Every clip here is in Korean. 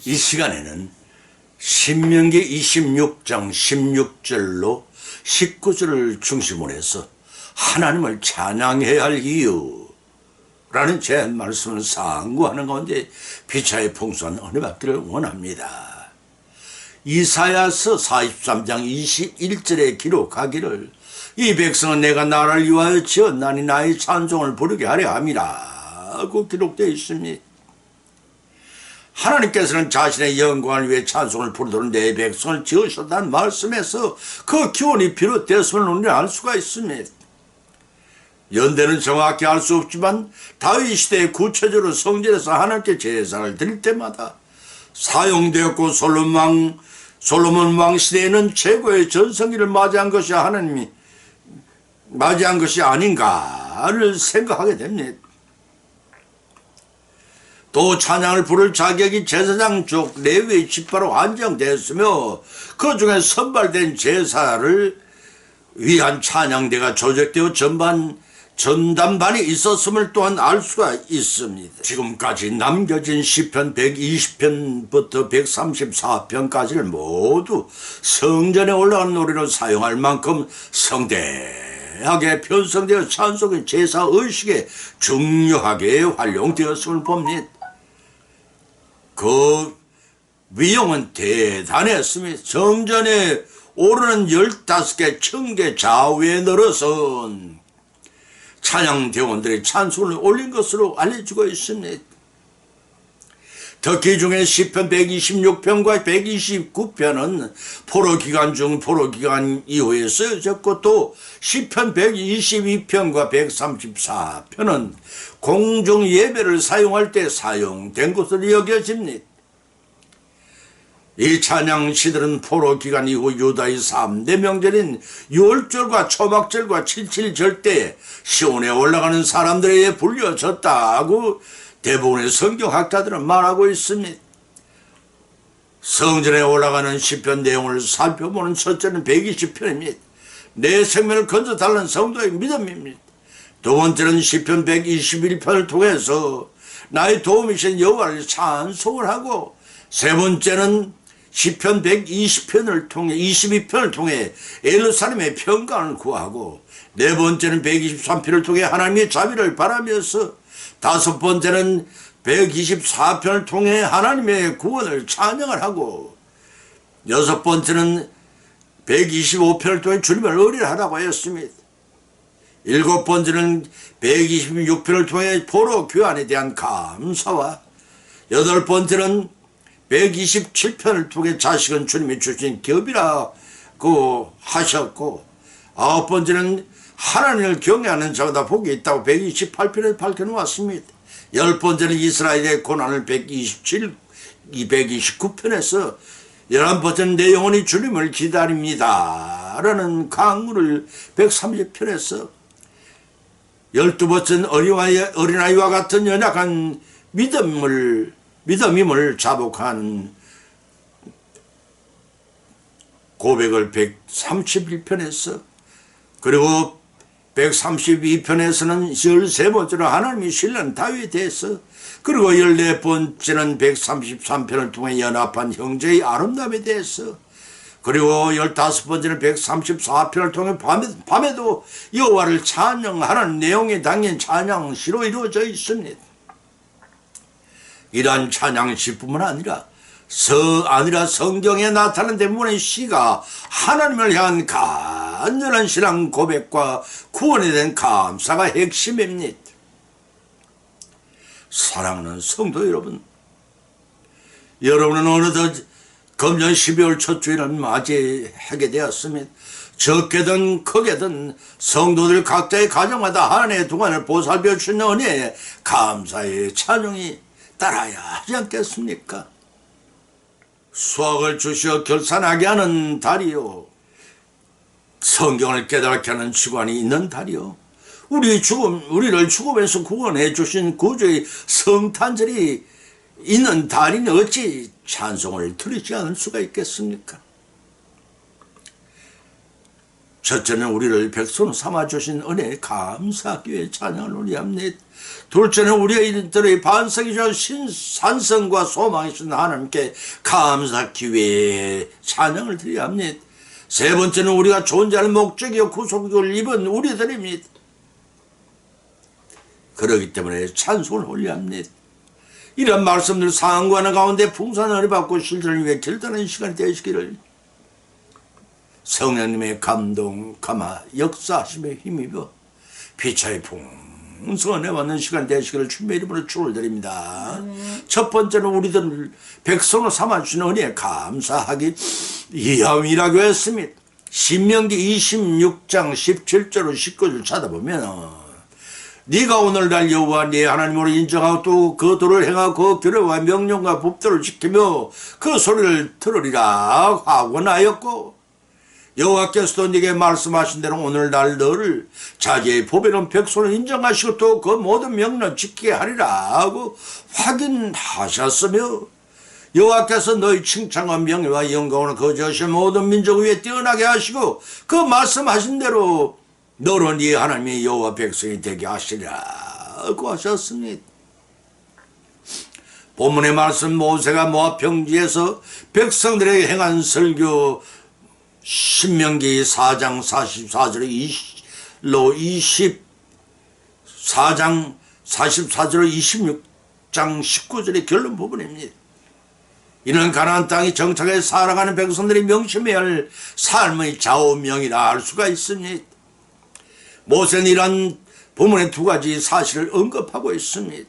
이 시간에는 신명기 26장 16절로 19절을 중심으로 해서 하나님을 찬양해야 할 이유라는 제 말씀을 상고하는 가운데 피차의 풍성한 은혜 받기를 원합니다. 이사야서 43장 21절에 기록하기를 이 백성은 내가 나를 위하여 지었나니 나의 찬송을 부르게 하려 함이라 고 기록되어 있습니다. 하나님께서는 자신의 영광을 위해 찬송을 부르도록 내 백성을 지으셨다는 말씀에서 그 기원이 비롯되었음을 우리는 알 수가 있습니다. 연대는 정확히 알 수 없지만 다윗 시대의 구체적으로 성전에서 하나님께 제사를 드릴 때마다 사용되었고 솔로몬 왕 시대에는 최고의 전성기를 맞이한 것이 하나님이 맞이한 것이 아닌가를 생각하게 됩니다. 또 찬양을 부를 자격이 제사장 쪽 레위의 지파로 한정되었으며 그 중에 선발된 제사를 위한 찬양대가 조직되어 전담반이 있었음을 또한 알 수가 있습니다. 지금까지 남겨진 시편 120편부터 134편까지를 모두 성전에 올라간 노래로 사용할 만큼 성대하게 편성되어 찬송의 제사 의식에 중요하게 활용되었음을 봅니다. 그 위용은 대단했습니다. 성전에 오르는 15개 청계 좌우에 늘어선 찬양대원들이 찬송을 올린 것으로 알려지고 있습니다. 특히 중에 시편 126편과 129편은 포로기간 중 포로기간 이후에 쓰여졌고 또 시편 122편과 134편은 공중예배를 사용할 때 사용된 것으로 여겨집니다. 이 찬양시들은 포로기간 이후 유다의 3대 명절인 유월절과 초막절과 칠칠절 때 시온에 올라가는 사람들에게 불려졌다고 대부분의 성경학자들은 말하고 있습니다. 성전에 올라가는 시편 내용을 살펴보는 첫째는 120편입니다. 내 생명을 건져달라는 성도의 믿음입니다. 두 번째는 시편 121편을 통해서 나의 도움이신 여호와를 찬송을 하고 세 번째는 시편 120편을 통해 22편을 통해 예루살렘의 평강을 구하고 네 번째는 123편을 통해 하나님의 자비를 바라면서 다섯 번째는 124편을 통해 하나님의 구원을 찬양을 하고 여섯 번째는 125편을 통해 주님을 의뢰하라고 했습니다. 일곱 번째는 126편을 통해 포로 교환에 대한 감사와 여덟 번째는 127편을 통해 자식은 주님이 주신 겹이라고 하셨고 아홉 번째는 하나님을 경외하는 자보다 복이 있다고 128편에 밝혀놓았습니다. 열 번째는 이스라엘의 고난을 229편에서 11번째는 내 영혼이 주님을 기다립니다 라는 강구를 130편에서 12번째는 어린아이와 같은 연약한 믿음임을 자복하는 고백을 131편에서 그리고 132편에서는 13번째로 하나님이 신뢰한 다윗에 대해서 그리고 14번째는 133편을 통해 연합한 형제의 아름다움에 대해서 그리고 15번째는 134편을 통해 밤에도 여호와를 찬양하는 내용이 당연 찬양시로 이루어져 있습니다. 이러한 찬양시뿐만 아니라 성경에 나타난 대부분의 시가 하나님을 향한 간절한 신앙 고백과 구원에 대한 감사가 핵심입니다. 사랑하는 성도 여러분, 여러분은 어느덧 금년 12월 첫 주일을 맞이하게 되었습니다. 적게든 크게든 성도들 각자의 가정마다 한 해의 동안을 보살펴 주신 은혜에 감사의 찬양이 따라야 하지 않겠습니까? 수확을 주시어 결산하게 하는 달이요, 성경을 깨닫게 하는 주관이 있는 달이요, 우리를 죽음에서 구원해 주신 구주의 성탄절이 있는 달이니 어찌 찬송을 드리지 않을 수가 있겠습니까? 첫째는 우리를 백성 삼아주신 은혜에 감사하기 위해 찬양을 올리합니다. 둘째는 우리들의 반석이신 산성과 소망이신 하나님께 감사하기 위해 찬양을 드려야 합니다. 세 번째는 우리가 존재할 목적이요 구속을 입은 우리들입니다. 그렇기 때문에 찬송을 올려야 합니다. 이런 말씀들 상고하는 가운데 풍성한 은혜 받고 실천을 위해 결단하는 시간이 되시기를 성령님의 감동, 감화, 역사하심에 힘입어 피차의 풍성한 은혜 받는 시간 되시기를 주님의 이름으로 축원드립니다. 첫 번째는 우리들 백성을 삼아주시는 은혜에 감사하기 위함이라고 했습니다. 신명기 26장 17절로 19절 찾아보면 네가 오늘날 여호와 네 하나님으로 인정하고 또 그 도를 행하고 그 규례와 명령과 법도를 지키며 그 소리를 들으리라 하고나였고 여호와께서도 네게 말씀하신 대로 오늘날 너를 자기의 보배로운 백성을 인정하시고 또 그 모든 명령을 지키게 하리라 하고 확인하셨으며 여호와께서 너희 칭찬과 명예와 영광을 거저하신 모든 민족 위에 뛰어나게 하시고 그 말씀하신 대로 너로 네 하나님의 여호와 백성이 되게 하시리라고 하셨습니다. 본문의 말씀 모세가 모압 평지에서 백성들에게 행한 설교 신명기 4장 44절에 24장 44절에 26장 19절의 결론 부분입니다. 이는 가나안 땅이 정착해 살아가는 백성들이 명심해야 할 삶의 좌우명이라 할 수가 있습니다. 모세는 이런 본문의 두 가지 사실을 언급하고 있습니다.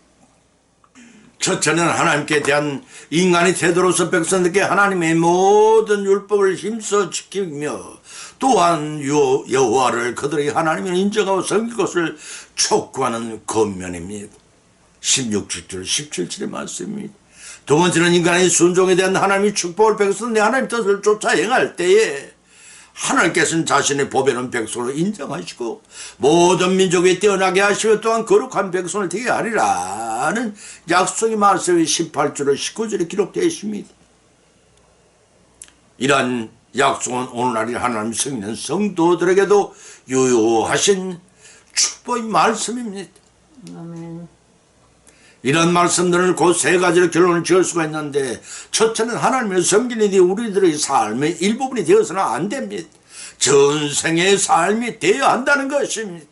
첫째는 하나님께 대한 인간의 태도로서 백성들께 하나님의 모든 율법을 힘써 지키며 또한 여호와를 그들의 하나님을 인정하고 섬길 것을 촉구하는 권면입니다. 16절 17절의 말씀입니다. 두 번째는 인간의 순종에 대한 하나님의 축복을 백성들이 하나님 뜻을 쫓아 행할 때에 하나님께서는 자신의 보배로운 백성으로 인정하시고 모든 민족에 뛰어나게 하시고 또한 거룩한 백성을 되게 하리라는 약속의 말씀이 18절로 19절에 기록되어 있습니다. 이러한 약속은 오늘날 하나님 성령 성도들에게도 유효하신 축복의 말씀입니다. 아멘. 이런 말씀들은 곧 세 가지로 결론을 지을 수가 있는데 첫째는 하나님을 섬기는 데 우리들의 삶의 일부분이 되어서는 안 됩니다. 전생의 삶이 되어야 한다는 것입니다.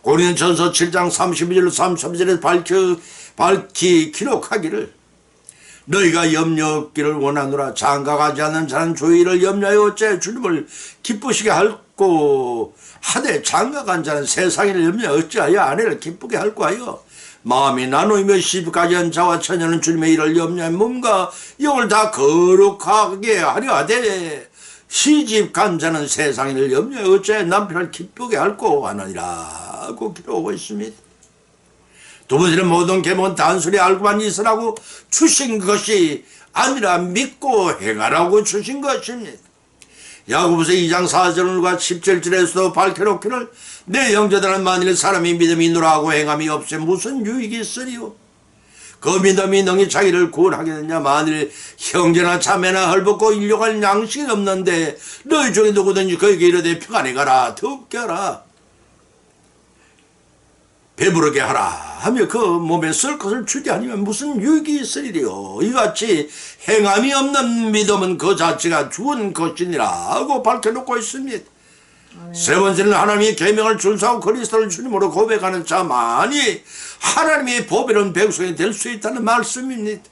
고린도전서 7장 32절로 33절에 밝히 기록하기를 너희가 염려 없기를 원하노라. 장가가지 않는 자는 주의를 염려하여 어째 주님을 기쁘시게 할고 하되 장가간 자는 세상을 염려하여 어찌하여 아내를 기쁘게 할고 하여 마음이 나누이며 시집가지 않은 자와 처녀는 주님의 일을 염려하여 몸과 영을 다 거룩하게 하려 하되 시집간 자는 세상의 일을 염려하여 어째 남편을 기쁘게 할고 하느니라고 기록하고 있습니다. 두 번째는 모든 계명은 단순히 알고만 있으라고 주신 것이 아니라 믿고 행하라고 주신 것입니다. 야고보서 2장 4절과 17절에서도 밝혀놓기를 내 형제들은 만일 사람이 믿음이 있노라 하고 행함이 없으면 무슨 유익이 있으리요. 그 믿음이 능히 자기를 구원하겠느냐. 만일 형제나 자매나 헐벗고 일용할 양식이 없는데 너희 중에 누구든지 그에게 이르되 평안히 가라 덥게 하라 배부르게 하라 하며 그 몸에 쓸 것을 주지 아니면 무슨 유익이 있으리요. 이같이 행함이 없는 믿음은 그 자체가 죽은 것이니라 하고 밝혀놓고 있습니다. 세 번째는 하나님의 계명을 준수하고 그리스도를 주님으로 고백하는 자만이 하나님의 보배로운 백성이 될 수 있다는 말씀입니다.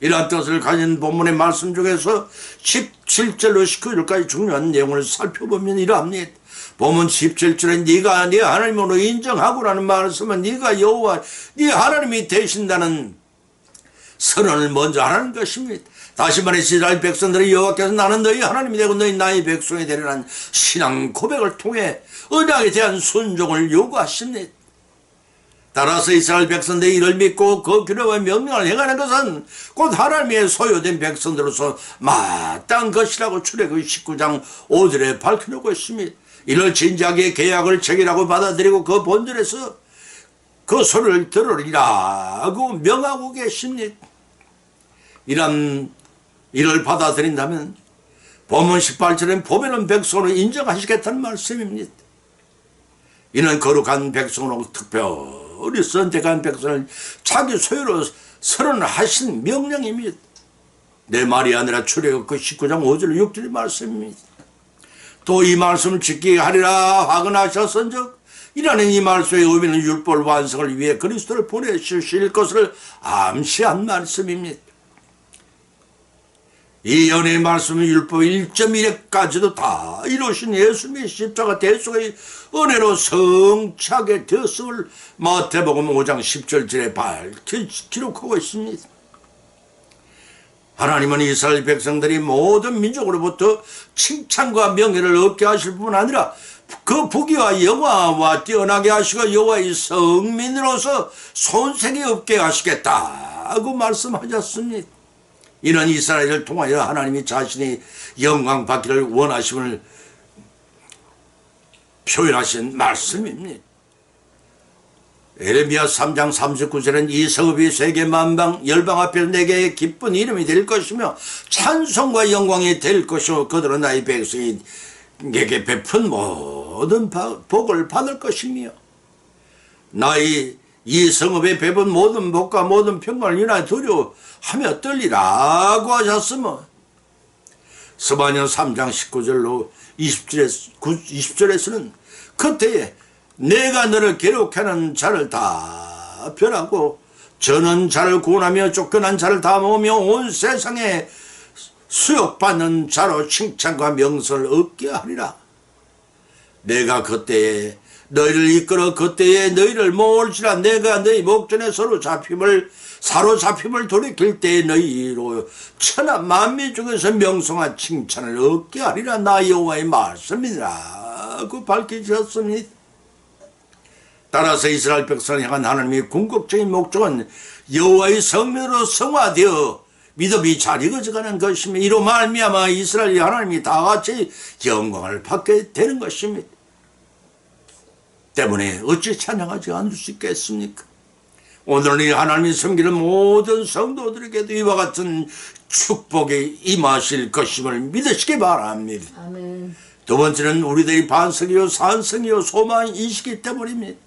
이러한 뜻을 가진 본문의 말씀 중에서 17절로 19절까지 중요한 내용을 살펴보면 이러합니다. 본문 17절에 네가 네 하나님으로 인정하고라는 말씀은 네가 여호와 네 하나님이 되신다는 선언을 먼저 하라는 것입니다. 다시 말해 이스라엘 백성들이 여호와께서 나는 너희 하나님이 되고 너희 나의 백성이 되리라는 신앙 고백을 통해 언약에 대한 순종을 요구하십니다. 따라서 이스라엘 백성들이 이를 믿고 그 규례와 명령을 행하는 것은 곧 하나님의 소유된 백성들로서 마땅한 것이라고 출애굽 19장 5절에 밝혀놓고 있습니다. 이를 진지하게 계약을 체결하고 받아들이고 그 본절에서 그 소리를 들으리라고 명하고 계십니다. 이를 받아들인다면 본문 18절엔 보배로운 백성으로 인정하시겠다는 말씀입니다. 이는 거룩한 백성으로 특별히 선택한 백성을 자기 소유로 선언하신 명령입니다. 내 말이 아니라 출애굽 19장 5절 6절 말씀입니다. 또 이 말씀을 지키게 하리라 화근하셨은즉 이라는 이 말씀의 의미는 율법 완성을 위해 그리스도를 보내주실 것을 암시한 말씀입니다. 이 연의 말씀은 율법 1.1까지도 다 이루신 예수님의 십자가 대속의 은혜로 성취하게 되었음을 마태복음 5장 10절에 밝히 기록하고 있습니다. 하나님은 이스라엘 백성들이 모든 민족으로부터 칭찬과 명예를 얻게 하실 뿐 아니라 그 부귀와 영화와 뛰어나게 하시고 여호와의 성민으로서 손색이 없게 하시겠다고 말씀하셨습니다. 이는 이스라엘을 통하여 하나님이 자신이 영광 받기를 원하심을 표현하신 말씀입니다. 에레미야 3장 39절은 이 성읍이 세계 만방 열방 앞에서 내게 기쁜 이름이 될 것이며 찬송과 영광이 될 것이며 그들은 나의 백성이 내게 베푼 모든 복을 받을 것이며 나의 이 성읍에 베푼 모든 복과 모든 평강을 인하여 두려워하며 떨리라고 하셨으며 스바냐 3장 19절로 20절에서는 그때에 내가 너를 괴롭게하는 자를 다 멸하고 저는 자를 구원하며 쫓겨난 자를 다 모으며 온 세상에 수욕받는 자로 칭찬과 명성을 얻게 하리라. 내가 그때에 너희를 이끌어 그때에 너희를 모을지라. 내가 너희 목전에 사로잡힘을 돌이킬 때에 너희로 천하 만민 중에서 명성한 칭찬을 얻게 하리라. 나 여호와의 말씀이라고 밝히셨습니다. 따라서 이스라엘 백성을 향한 하나님의 궁극적인 목적은 여호와의 성민으로 성화되어 믿음이 잘 익어져가는 것이며 이로 말미암아 이스라엘이 하나님이 다같이 영광을 받게 되는 것입니다. 때문에 어찌 찬양하지 않을 수 있겠습니까? 오늘은 이 하나님이 섬기는 모든 성도들에게도 이와 같은 축복이 임하실 것임을 믿으시기 바랍니다. 아멘. 두 번째는 우리들이 반석이요 산성이요 소망이시기 때문입니다.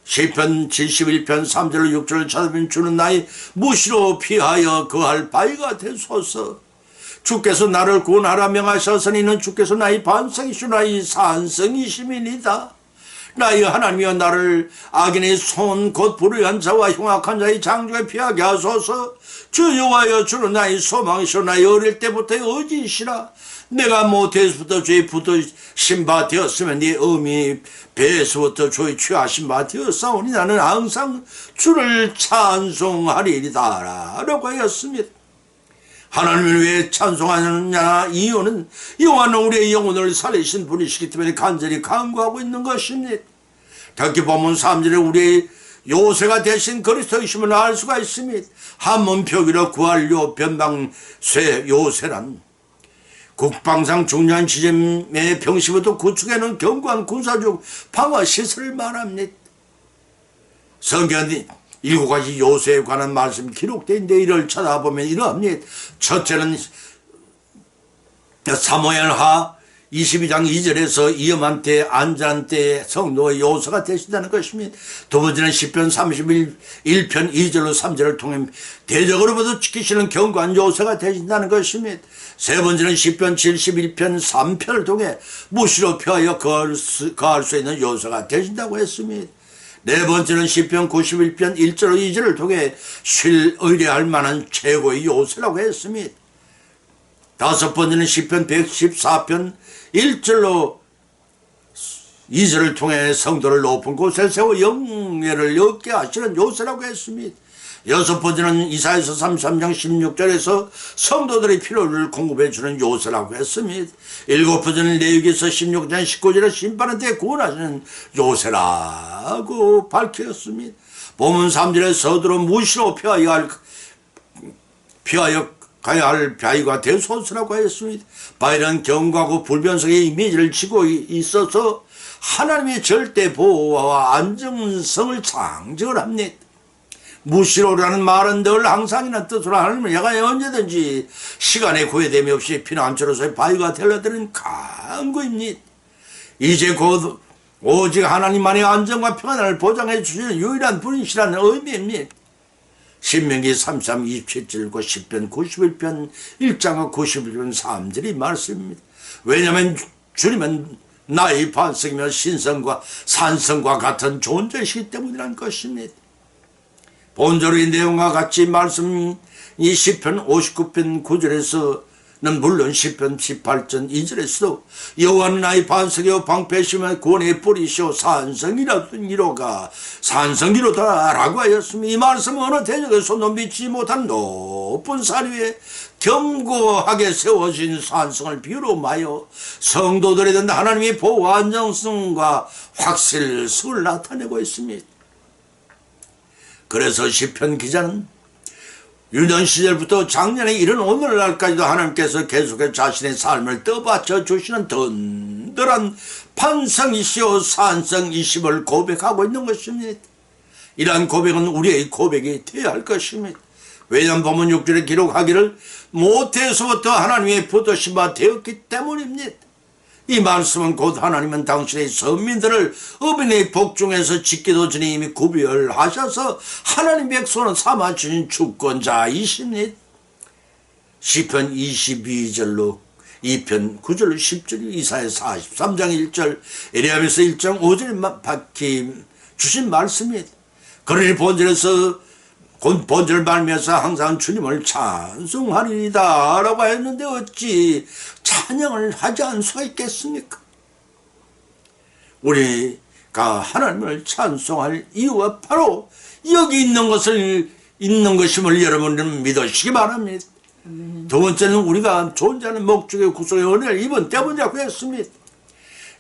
시편 71편 3절로 6절을 찾으면 주는 나의 무시로 피하여 거할 바위가 되소서. 주께서 나를 구원하라 명하셨으니 이는 주께서 나의 반석이시오 나의 산성이심이니이다. 나의 하나님이여 나를 악인의 손 곧 불의한 자와 흉악한 자의 장중에 피하게 하소서. 주 여호와여 주는 나의 소망이시오 나의 어릴 때부터의 의지이시라. 내가 모태에서부터 주의 붙으신 바 되었으면 네 어미 배에서부터 주의 취하신 바 되었사오니 나는 항상 주를 찬송하리이다 라고 하였습니다. 하나님을 왜 찬송하느냐 이유는 여호와는 우리의 영혼을 살리신 분이시기 때문에 간절히 간구하고 있는 것입니다. 특히 본문 3절에 우리의 요새가 되신 그리스도이심을 알 수가 있습니다. 한문 표기로 구할요 변방쇠 요새란 국방상 중요한 지점의 병시부터 구축에는 견고한 군사적 방어시설을 말합니다. 성경에 7가지 요새에 관한 말씀이 기록되어 있는데 이를 찾아보면 이러합니다. 첫째는 사무엘하 22장 2절에서 위험한 때 안전한 때에 성도의 요새가 되신다는 것입니다. 두 번째는 시편 31편 2절로 3절을 통해 대적으로부터 지키시는 견고한 요새가 되신다는 것입니다. 세 번째는 시편 71편 3편을 통해 무시로 피하여 거할 수 있는 요새가 되신다고 했습니다. 네 번째는 시편 91편 1절로 2절을 통해 의뢰할 만한 최고의 요새라고 했습니다. 다섯 번째는 시편 114편 1절로 2절을 통해 성도를 높은 곳에 세워 영예를 얻게 하시는 요새라고 했습니다. 여섯 번째는 이사야서 33장 16절에서 성도들의 필요를 공급해 주는 요새라고 했습니다. 일곱 번째는 레위기서 16장 19절에 심판한 때 구원하시는 요새라고 밝혔습니다. 본문 3절에 서두로 무시로 피하여 가야 할 바위가 되소서라고 했습니다. 바위는 견고하고 불변성의 이미지를 지고 있어서 하나님의 절대 보호와 안정성을 상징을 합니다. 무시로라는 말은 늘 항상이나 뜻으로 하나님을 야간에 언제든지 시간에 구애됨이 없이 피난처로서의 바위가 되려드는 강구입니다. 이제 곧 오직 하나님만의 안정과 평안을 보장해 주시는 유일한 분이시라는 의미입니다. 신명기 33, 27절과 10편 91편 1장과 91편 3절이 말씀입니다. 왜냐하면 주님은 나의 반석이며 신성과 산성과 같은 존재이시기 때문이라는 것입니다. 본절의 내용과 같이 말씀이 시편 59편 9절에서는 물론 시편 18편 2절에서도 여호와는 나의 반석이요 방패시며 구원의 뿌리시오 산성이로가 산성이로다 라고 하였으며, 이 말씀은 어느 대적에서도 믿지 못한 높은 산 위에 견고하게 세워진 산성을 비유로하여 성도들에 대한 하나님의 보호 안정성과 확실성을 나타내고 있습니다. 그래서 시편 기자는 유년 시절부터 작년에 이른 오늘날까지도 하나님께서 계속해서 자신의 삶을 떠받쳐 주시는 든든한 반성이시오 산성이심을 고백하고 있는 것입니다. 이러한 고백은 우리의 고백이 되어야 할 것입니다. 왜냐하면 본문 6절에 기록하기를 모태에서부터 하나님의 붙드신 바 되었기 때문입니다. 이 말씀은 곧 하나님은 당신의 선민들을 어린의 복중에서 짓기도 전에 이미 구별하셔서 하나님 백성을 삼아주신 주권자이십니다. 시편 22절로 2편 9절로 10절, 이사야 43장 1절, 에레미야서 1장 5절에 박히 주신 말씀입니다. 그러니 본절을 말미암아서 항상 주님을 찬송하리이다 라고 했는데 어찌 찬양을 하지 않을 수가 있겠습니까? 우리가 하나님을 찬송할 이유가 바로 여기 있는 것임을 여러분은 믿으시기 바랍니다. 두 번째는 우리가 존재하는 목적의 구속의 은혜를 입은 때문이라고 했습니다.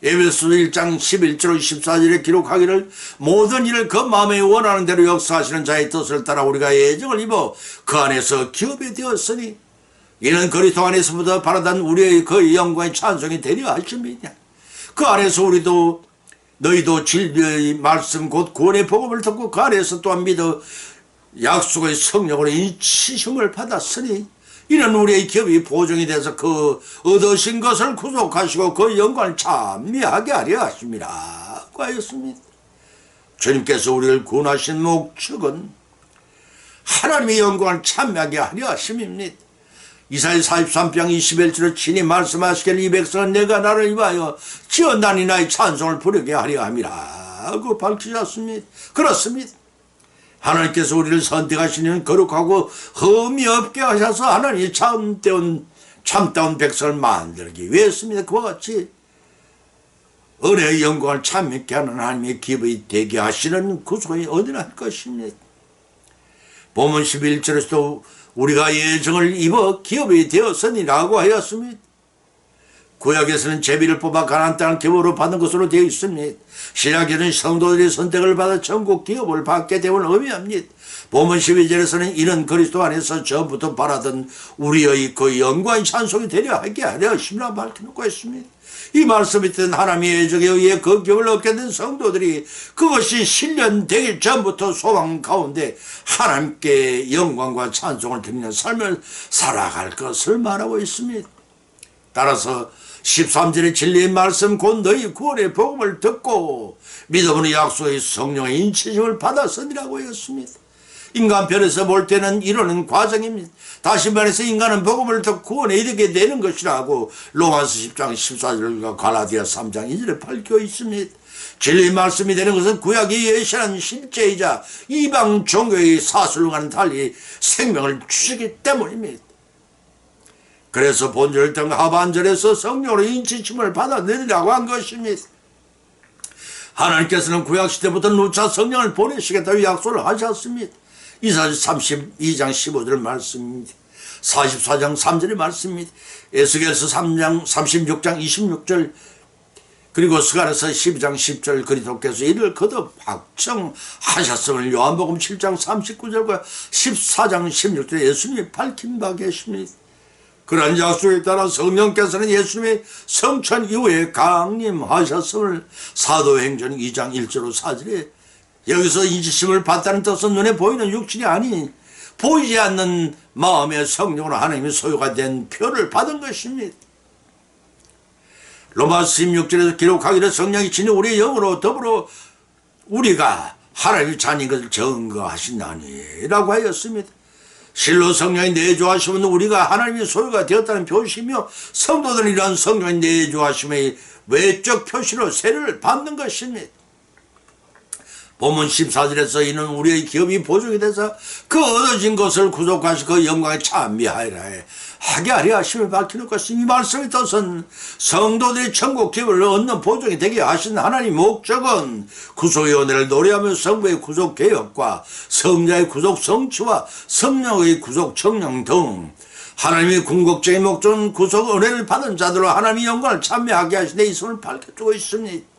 에베소서 1장 11절 14절에 기록하기를 모든 일을 그 마음에 원하는 대로 역사하시는 자의 뜻을 따라 우리가 예정을 입어 그 안에서 기업이 되었으니 이는 그리스도 안에서부터 바라던 우리의 그 영광의 찬송이 되려 하십니다. 그 안에서 너희도 진리의 말씀 곧 구원의 복음을 듣고 그 안에서 또한 믿어 약속의 성령으로 인치심을 받았으니 이는 우리의 기업이 보증이 돼서 그 얻으신 것을 구속하시고 그 영광을 찬미하게 하려 하십니다. 고 하였습니다. 주님께서 우리를 구원하신 목적은 하나님의 영광을 찬미하게 하려 하심입니다. 이사야 43장 21절을 친히 말씀하시기를 이 백성은 내가 나를 위하여 지었나니 나의 찬송을 부르게 하려 함이라 고 밝히셨습니다. 그렇습니다. 하나님께서 우리를 선택하시는 거룩하고 흠이 없게 하셔서 하나님이 참다운 백성을 만들기 위해서입니다. 그와 같이 은혜의 영광을 참밌게 하는 하나님의 기업이 되게 하시는 구속의 은혜란 것입니다. 본문 11절에서도 우리가 예정을 입어 기업이 되었으니라고 하였습니다. 구약에서는 제비를 뽑아 가나안 땅을 기업으로 받은 것으로 되어 있습니다. 신약에는 성도들이 선택을 받아 천국 기업을 받게 되는 의미합니다. 본문 12절에서는 이는 그리스도 안에서 전부터 바라던 우리의 그 영광의 찬송이 되려 하게 하려 하심이라 밝혀놓고 있습니다. 이 말씀이 뜻은 하나님의 예정에 의해 그 기업을 얻게 된 성도들이 그것이 실현되기 전부터 소망 가운데 하나님께 영광과 찬송을 드리는 삶을 살아갈 것을 말하고 있습니다. 따라서 13절의 진리의 말씀 곧 너희 구원의 복음을 듣고 믿음으로 약속의 성령의 인치심을 받았으니라고 했습니다. 인간편에서 볼 때는 이러는 과정입니다. 다시 말해서 인간은 복음을 듣고 구원에 이르게 되는 것이라고 로마서 10장 14절과 갈라디아 3장 2절에 밝혀 있습니다. 진리의 말씀이 되는 것은 구약이 예시하는 실제이자 이방 종교의 사슬과는 달리 생명을 주시기 때문입니다. 그래서 본절 등 하반절에서 성령으로 인치심을 받아내리라고 한 것입니다. 하나님께서는 구약시대부터 누차 성령을 보내시겠다고 약속을 하셨습니다. 이사야 32장 15절 말씀입니다. 44장 3절의 말씀입니다. 에스겔서 3장 36장 26절 그리고 스가랴서 12장 10절 그리스도께서 이를 거듭 확정하셨음을 요한복음 7장 39절과 14장 16절에 예수님이 밝힌 바 계십니다. 그러한 약속에 따라 성령께서는 예수님의 성천 이후에 강림하셨음을 사도행전 2장 1절로 4절에 여기서 인지심을 받다는 뜻은 눈에 보이는 육신이 아닌 보이지 않는 마음의 성령으로 하나님의 소유가 된 표를 받은 것입니다. 로마서 16절에서 기록하기를 성령이 친히 우리의 영으로 더불어 우리가 하나님의 자녀인 것을 증거하신다니 라고 하였습니다. 실로 성령이 내주하시면 우리가 하나님의 소유가 되었다는 표시며 성도들은 이러한 성령이 내주하심의 외적 표시로 세례를 받는 것입니다. 본문 14절에서 이는 우리의 기업이 보증이 돼서 그 얻어진 것을 구속하시 그 영광에 찬미하리라 하게 하려 하심을 밝히는 것이니 이 말씀의 뜻은 성도들이 천국 기업을 얻는 보증이 되게 하신 하나님의 목적은 구속의 은혜를 노래하며 성부의 구속 개혁과 성자의 구속 성취와 성령의 구속 청령 등 하나님의 궁극적인 목적은 구속 은혜를 받은 자들로 하나님의 영광을 찬미하게 하시되 있음을 밝혀주고 있습니다.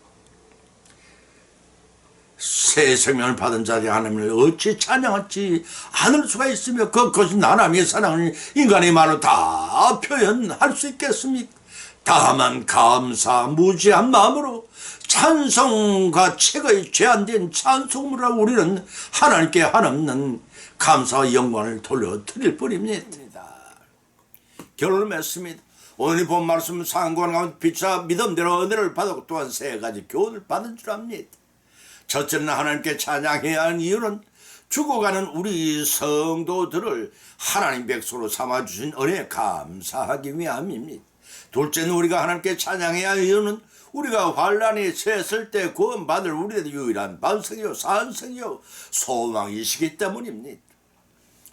새 생명을 받은 자들이 하나님을 어찌 찬양하지 않을 수가 있으며 그것은 하나님의 사랑을 인간의 말로 다 표현할 수 있겠습니까? 다만 감사 무지한 마음으로 찬송과 최고의 제한된 찬송으로 우리는 하나님께 한없는 감사와 영광을 돌려드릴 뿐입니다. 결론을 맺습니다. 오늘 본 말씀 상관 가운데 빛과 믿음대로 은혜를 받았고 또한 세 가지 교훈을 받은 줄 압니다. 첫째는 하나님께 찬양해야 하는 이유는 죽어가는 우리 성도들을 하나님 백성으로 삼아주신 은혜에 감사하기 위함입니다. 둘째는 우리가 하나님께 찬양해야 하는 이유는 우리가 환난에 처했을 때 구원받을 우리의 유일한 반석이요 산성이요 소망이시기 때문입니다.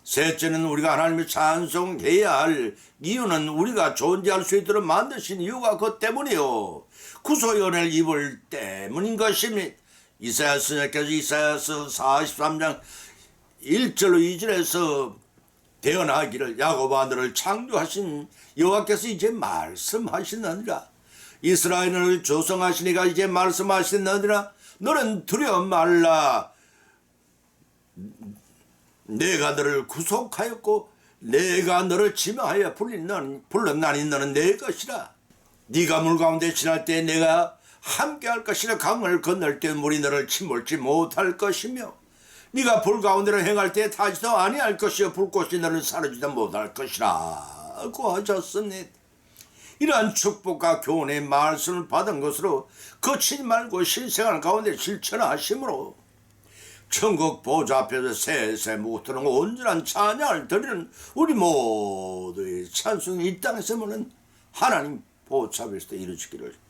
셋째는 우리가 하나님을 찬송해야 할 이유는 우리가 존재할 수 있도록 만드신 이유가 그 때문이요 구속의 은혜를 입을 때문인 것입니다. 이사야서 43장 1절로 2절에서 대언하기를 야곱아 너를 창조하신 여호와께서 이제 말씀하시느니라. 이스라엘을 조성하시니가 이제 말씀하시느니라. 너는 두려워 말라. 내가 너를 구속하였고 내가 너를 지명하여 불렀나니 너는 내 것이라. 네가 물 가운데 지날 때 내가 함께할 것이라. 강을 건널 때 물이 너를 침몰지 못할 것이며 네가 불 가운데로 행할 때 타지도 아니할 것이요 불꽃이 너를 사르지도 못할 것이라고 하셨습니다. 이러한 축복과 교훈의 말씀을 받은 것으로 거치지 말고 실생활 가운데 실천하심으로 천국 보좌 앞에서 세세 묵도록 온전한 찬양을 드리는 우리 모두의 찬송이 이 땅에서 모는 하나님 보좌 앞에서 이루어지기를